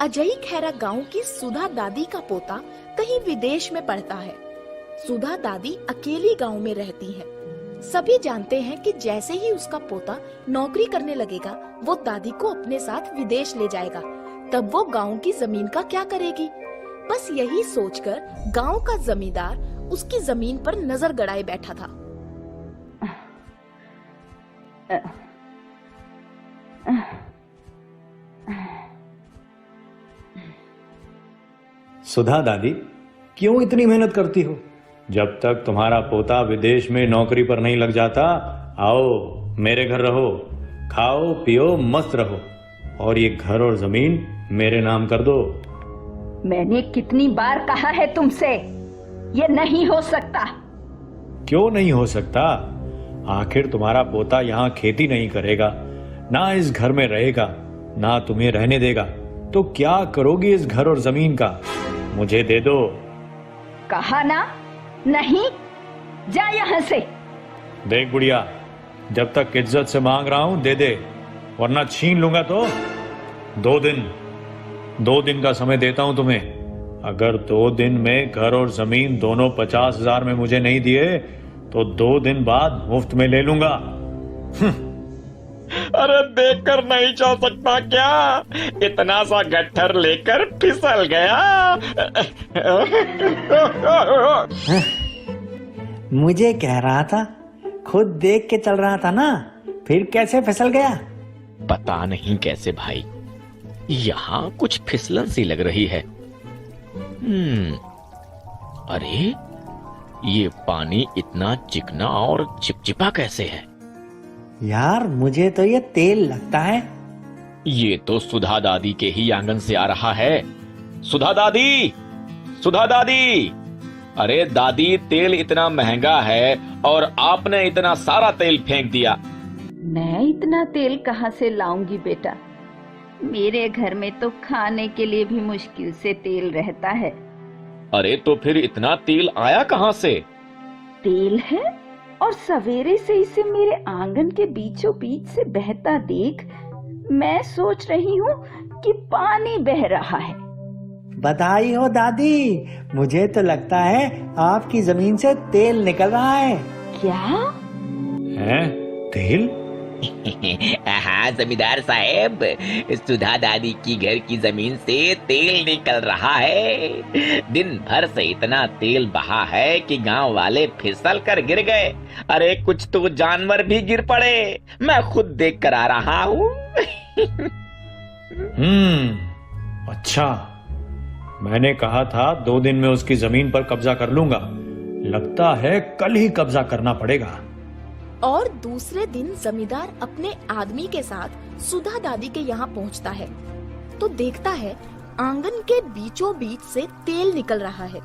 अजय खैरा गांव की सुधा दादी का पोता कहीं विदेश में पढ़ता है। सुधा दादी अकेली गांव में रहती है। सभी जानते हैं कि जैसे ही उसका पोता नौकरी करने लगेगा, वो दादी को अपने साथ विदेश ले जाएगा। तब वो गांव की जमीन का क्या करेगी? बस यही सोचकर गांव का जमींदार उसकी जमीन पर नजर गड़ाए बैठा था। सुधा दादी, क्यों इतनी मेहनत करती हो? जब तक तुम्हारा पोता विदेश में नौकरी पर नहीं लग जाता, आओ मेरे घर रहो, खाओ पियो मस्त रहो, और ये घर और जमीन मेरे नाम कर दो। मैंने कितनी बार कहा है तुमसे, ये नहीं हो सकता। क्यों नहीं हो सकता? आखिर तुम्हारा पोता यहाँ खेती नहीं करेगा, ना इस घर में रहेगा, ना तुम्हें रहने देगा, तो क्या करोगी इस घर और जमीन का? मुझे दे दो। कहा ना, नहीं, जा यहाँ से। देख बुढ़िया, जब तक इज्जत से मांग रहा हूं दे दे, वरना छीन लूंगा तो। 2 दिन का समय देता हूं तुम्हें। अगर 2 दिन में घर और जमीन दोनों 50,000 में मुझे नहीं दिए तो 2 दिन बाद मुफ्त में ले लूंगा। अरे देखकर नहीं जा सकता क्या? इतना सा गट्ठर लेकर फिसल गया। मुझे कह रहा था, खुद देख के चल रहा था ना, फिर कैसे फिसल गया? पता नहीं कैसे भाई, यहाँ कुछ फिसलन सी लग रही है। अरे ये पानी इतना चिकना और चिपचिपा कैसे है? यार मुझे तो ये तेल लगता है। ये तो सुधा दादी के ही आंगन से आ रहा है। सुधा दादी, सुधा दादी! अरे दादी, तेल इतना महंगा है और आपने इतना सारा तेल फेंक दिया। मैं इतना तेल कहाँ से लाऊंगी बेटा? मेरे घर में तो खाने के लिए भी मुश्किल से तेल रहता है। अरे तो फिर इतना तेल आया कहाँ से? तेल है, और सवेरे से इसे मेरे आंगन के बीचों बीच से बहता देख मैं सोच रही हूँ कि पानी बह रहा है। बधाई हो दादी, मुझे तो लगता है आपकी जमीन से तेल निकल रहा है। क्या है? तेल? हाँ जमींदार साहब, सुधा दादी की घर की जमीन से तेल निकल रहा है। दिन भर से इतना तेल बहा है कि गांव वाले फिसल कर गिर गए। अरे कुछ तो जानवर भी गिर पड़े, मैं खुद देख कर आ रहा हूँ। अच्छा, मैंने कहा था 2 दिन में उसकी जमीन पर कब्जा कर लूंगा। लगता है कल ही कब्जा करना पड़ेगा। और दूसरे दिन जमींदार अपने आदमी के साथ सुधा दादी के यहाँ पहुँचता है तो देखता है आंगन के बीचों बीच से तेल निकल रहा है।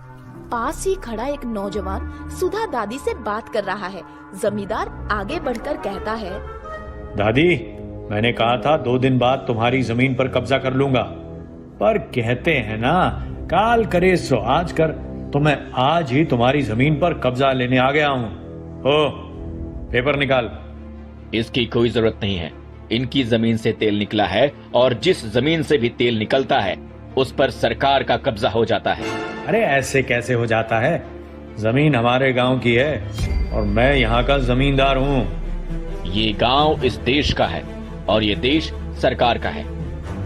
पास ही खड़ा एक नौजवान सुधा दादी से बात कर रहा है। जमींदार आगे बढ़कर कहता है, दादी, मैंने कहा था 2 दिन बाद तुम्हारी जमीन पर कब्जा कर लूंगा, पर कहते हैं ना, काल करे सो आज कर, तो मैं आज ही तुम्हारी जमीन पर कब्जा लेने आ गया हूँ। ओ पेपर निकाल। इसकी कोई जरूरत नहीं है। इनकी जमीन से तेल निकला है और जिस जमीन से भी तेल निकलता है उस पर सरकार का कब्जा हो जाता है। अरे ऐसे कैसे हो जाता है? जमीन हमारे गांव की है और मैं यहाँ का जमींदार हूँ। ये गांव इस देश का है और ये देश सरकार का है।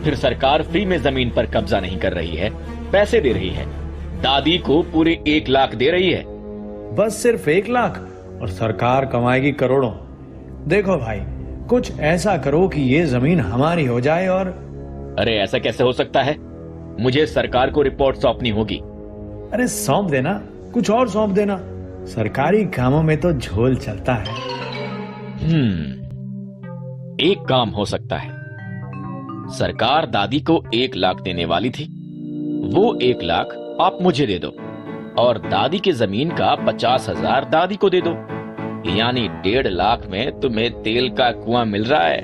फिर सरकार फ्री में जमीन पर कब्जा नहीं कर रही है, पैसे दे रही है। दादी को पूरे 1 लाख दे रही है। बस सिर्फ 1 लाख, और सरकार कमाएगी करोड़ों। देखो भाई, कुछ ऐसा करो कि ये जमीन हमारी हो जाए। और अरे ऐसा कैसे हो सकता है? मुझे सरकार को रिपोर्ट सौंपनी होगी। अरे सौंप देना, कुछ और सौंप देना, सरकारी कामों में तो झोल चलता है। एक काम हो सकता है। सरकार दादी को 1 लाख देने वाली थी, वो 1 लाख आप मुझे दे दो और दादी की जमीन का 50,000 दादी को दे दो, यानी 1.5 लाख में तुम्हें तेल का कुआं मिल रहा है।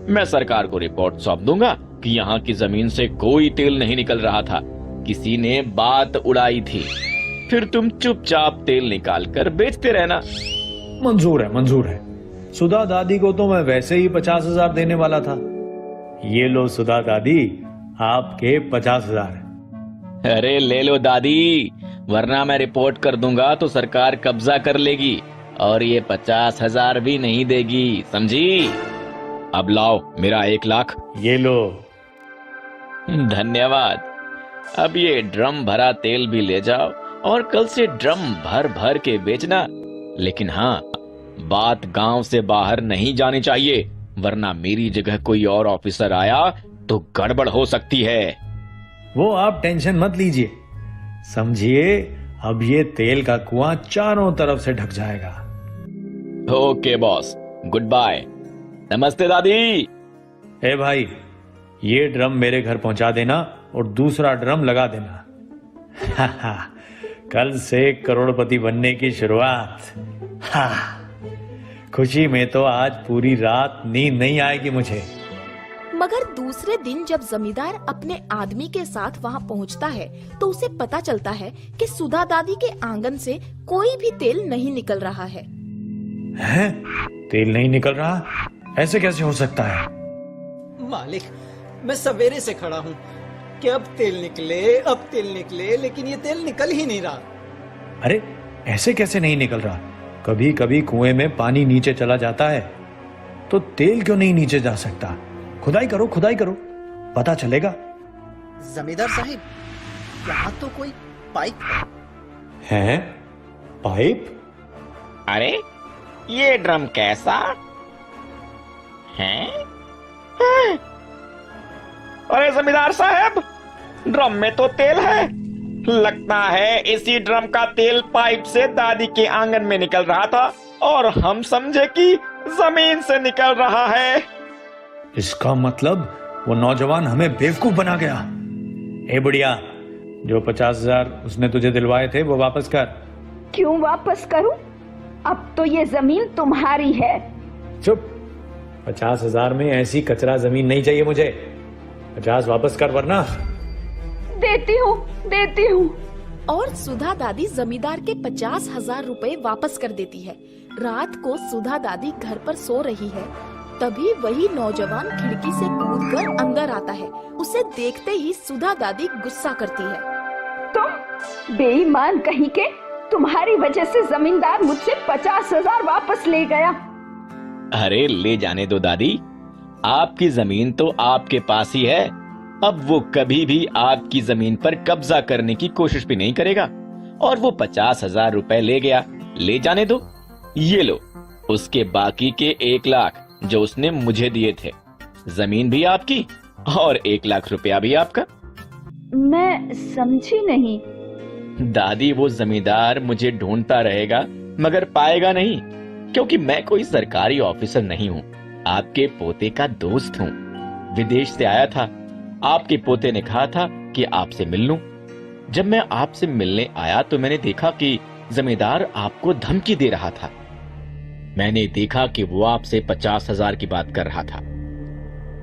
मैं सरकार को रिपोर्ट सौंप दूंगा कि यहाँ की जमीन से कोई तेल नहीं निकल रहा था, किसी ने बात उड़ाई थी। फिर तुम चुपचाप तेल निकाल कर बेचते रहना। मंजूर है, मंजूर है। सुधा दादी को तो मैं वैसे ही 50,000 देने वाला था। ये लो सुधा दादी, आपके 50,000। अरे ले लो दादी, वरना मैं रिपोर्ट कर दूंगा तो सरकार कब्जा कर लेगी और ये 50,000 भी नहीं देगी, समझी? अब लाओ मेरा 1 लाख। ये लो। धन्यवाद। अब ये ड्रम भरा तेल भी ले जाओ और कल से ड्रम भर भर के बेचना। लेकिन हाँ, बात गांव से बाहर नहीं जानी चाहिए, वरना मेरी जगह कोई और ऑफिसर आया तो गड़बड़ हो सकती है। वो आप टेंशन मत लीजिए, समझिए अब ये तेल का कुआं चारों तरफ से ढक जाएगा। Okay boss, good bye. नमस्ते दादी। ए भाई, ये ड्रम मेरे घर पहुंचा देना और दूसरा ड्रम लगा देना। कल से करोड़पति बनने की शुरुआत। खुशी में तो आज पूरी रात नींद नहीं आएगी मुझे। मगर दूसरे दिन जब जमींदार अपने आदमी के साथ वहाँ पहुँचता है तो उसे पता चलता है कि सुधा दादी के आंगन से कोई भी तेल नहीं निकल रहा है। हैं? तेल नहीं निकल रहा? ऐसे कैसे हो सकता है? मालिक, मैं सवेरे से खड़ा हूँ कि अब तेल निकले, लेकिन ये तेल निकल ही नहीं रहा। अरे ऐसे कैसे नहीं निकल रहा? कभी कभी कुएं में पानी नीचे चला जाता है, तो तेल क्यों नहीं नीचे जा सकता? खुदाई करो, पता चलेगा। जमींदार साहिब, यहाँ तो कोई पाइप है। पाइप? अरे ये ड्रम कैसा है? अरे जमींदार साहब, ड्रम में तो तेल है। लगता है इसी ड्रम का तेल पाइप से दादी के आंगन में निकल रहा था और हम समझे कि जमीन से निकल रहा है। इसका मतलब वो नौजवान हमें बेवकूफ बना गया। ए बुढ़िया, जो 50,000 उसने तुझे दिलवाए थे वो वापस कर। क्यों वापस करूं? अब तो ये जमीन तुम्हारी है। चुप। 50,000 में ऐसी कचरा जमीन नहीं चाहिए मुझे। 50 वापस कर, वरना। देती हूँ। और सुधा दादी जमींदार के 50,000 रुपए वापस कर देती है। रात को सुधा दादी घर पर सो रही है, तभी वही नौजवान खिड़की से कूदकर अंदर आता है। उसे देखते ही सुधा दादी गुस्सा करती है। तुम बेईमान कहीं के, तुम्हारी वजह से जमींदार मुझसे 50,000 वापस ले गया। अरे ले जाने दो दादी, आपकी जमीन तो आपके पास ही है। अब वो कभी भी आपकी जमीन पर कब्जा करने की कोशिश भी नहीं करेगा। और वो 50,000 रुपए ले गया, ले जाने दो। ये लो उसके बाकी के 1 लाख जो उसने मुझे दिए थे। जमीन भी आपकी और 1 लाख रुपया भी आपका। मैं समझी नहीं। दादी, वो जमींदार मुझे ढूंढता रहेगा मगर पाएगा नहीं, क्योंकि मैं कोई सरकारी ऑफिसर नहीं हूँ, आपके पोते का दोस्त हूँ। विदेश से आया था। आपके पोते ने कहा था कि आपसे मिल लूं। जब मैं आपसे मिलने आया तो मैंने देखा कि जमींदार आपको धमकी दे रहा था। मैंने देखा कि वो आपसे 50,000 की बात कर रहा था।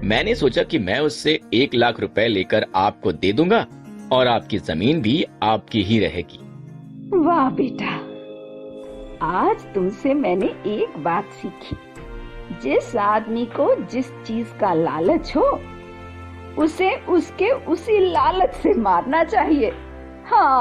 मैंने सोचा कि मैं उससे 1 लाख रुपए लेकर आपको दे दूंगा और आपकी जमीन भी आपकी ही रहेगी। वाह बेटा, आज तुमसे मैंने एक बात सीखी। जिस आदमी को जिस चीज का लालच हो, उसे उसके उसी लालच से मारना चाहिए। हाँ।